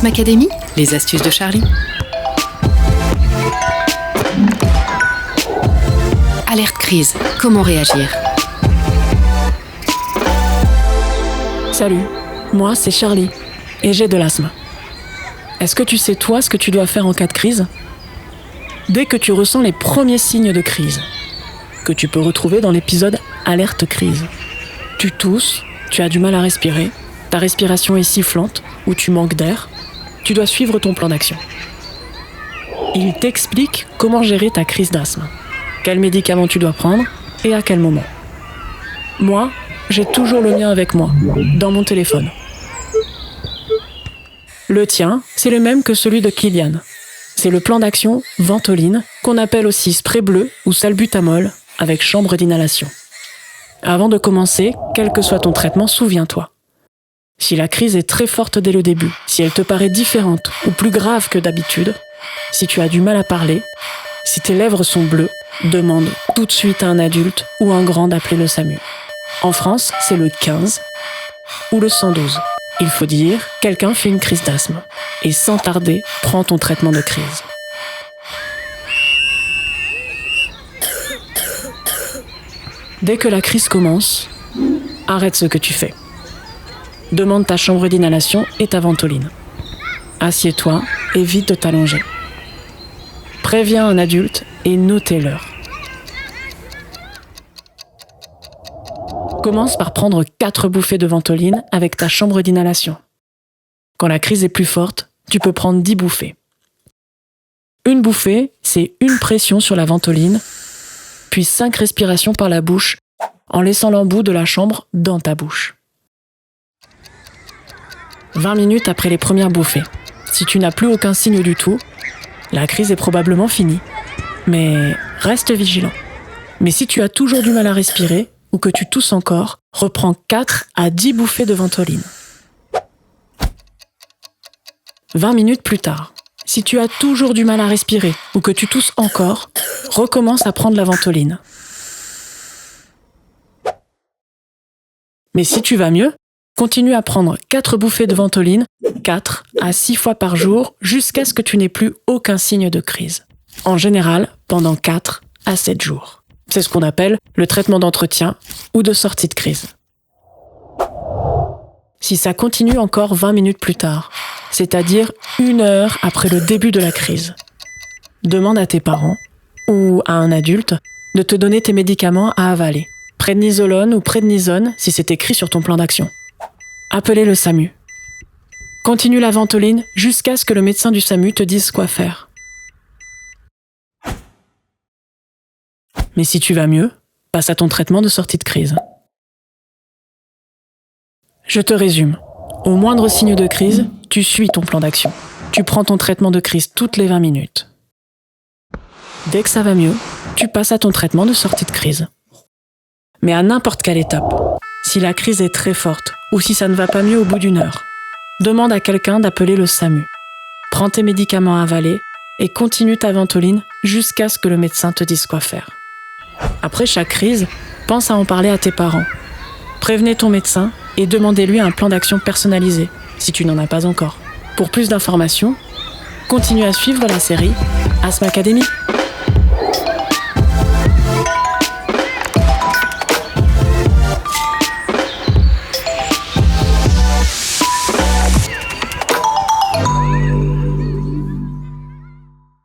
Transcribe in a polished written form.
Asthme Academy, les astuces de Charlie. Alerte crise, comment réagir? Salut, moi c'est Charlie et j'ai de l'asthme. Est-ce que tu sais toi ce que tu dois faire en cas de crise? Dès que tu ressens les premiers signes de crise, que tu peux retrouver dans l'épisode Alerte crise, tu tousses, tu as du mal à respirer, ta respiration est sifflante ou tu manques d'air, tu dois suivre ton plan d'action. Il t'explique comment gérer ta crise d'asthme, quels médicaments tu dois prendre et à quel moment. Moi, j'ai toujours le mien avec moi, dans mon téléphone. Le tien, c'est le même que celui de Kylian. C'est le plan d'action Ventoline, qu'on appelle aussi spray bleu ou salbutamol, avec chambre d'inhalation. Avant de commencer, quel que soit ton traitement, souviens-toi. Si la crise est très forte dès le début, si elle te paraît différente ou plus grave que d'habitude, si tu as du mal à parler, si tes lèvres sont bleues, demande tout de suite à un adulte ou un grand d'appeler le SAMU. En France, c'est le 15 ou le 112. Il faut dire, quelqu'un fait une crise d'asthme. Et sans tarder, prends ton traitement de crise. Dès que la crise commence, arrête ce que tu fais. Demande ta chambre d'inhalation et ta ventoline. Assieds-toi, évite de t'allonger. Préviens un adulte et notez l'heure. Commence par prendre 4 bouffées de ventoline avec ta chambre d'inhalation. Quand la crise est plus forte, tu peux prendre 10 bouffées. Une bouffée, c'est une pression sur la ventoline, puis 5 respirations par la bouche en laissant l'embout de la chambre dans ta bouche. 20 minutes après les premières bouffées. Si tu n'as plus aucun signe du tout, la crise est probablement finie. Mais reste vigilant. Mais si tu as toujours du mal à respirer ou que tu tousses encore, reprends 4 à 10 bouffées de ventoline. 20 minutes plus tard, si tu as toujours du mal à respirer ou que tu tousses encore, recommence à prendre la ventoline. Mais si tu vas mieux, continue à prendre 4 bouffées de ventoline, 4 à 6 fois par jour, jusqu'à ce que tu n'aies plus aucun signe de crise. En général, pendant 4 à 7 jours. C'est ce qu'on appelle le traitement d'entretien ou de sortie de crise. Si ça continue encore 20 minutes plus tard, c'est-à-dire 1 heure après le début de la crise, demande à tes parents ou à un adulte de te donner tes médicaments à avaler. Prednisolone ou prednisone si c'est écrit sur ton plan d'action. Appelez le SAMU. Continue la ventoline jusqu'à ce que le médecin du SAMU te dise quoi faire. Mais si tu vas mieux, passe à ton traitement de sortie de crise. Je te résume. Au moindre signe de crise, tu suis ton plan d'action. Tu prends ton traitement de crise toutes les 20 minutes. Dès que ça va mieux, tu passes à ton traitement de sortie de crise. Mais à n'importe quelle étape, si la crise est très forte ou si ça ne va pas mieux au bout d'1 heure, demande à quelqu'un d'appeler le SAMU. Prends tes médicaments à avaler et continue ta ventoline jusqu'à ce que le médecin te dise quoi faire. Après chaque crise, pense à en parler à tes parents. Prévenez ton médecin et demandez-lui un plan d'action personnalisé, si tu n'en as pas encore. Pour plus d'informations, continue à suivre la série Asthme Academy.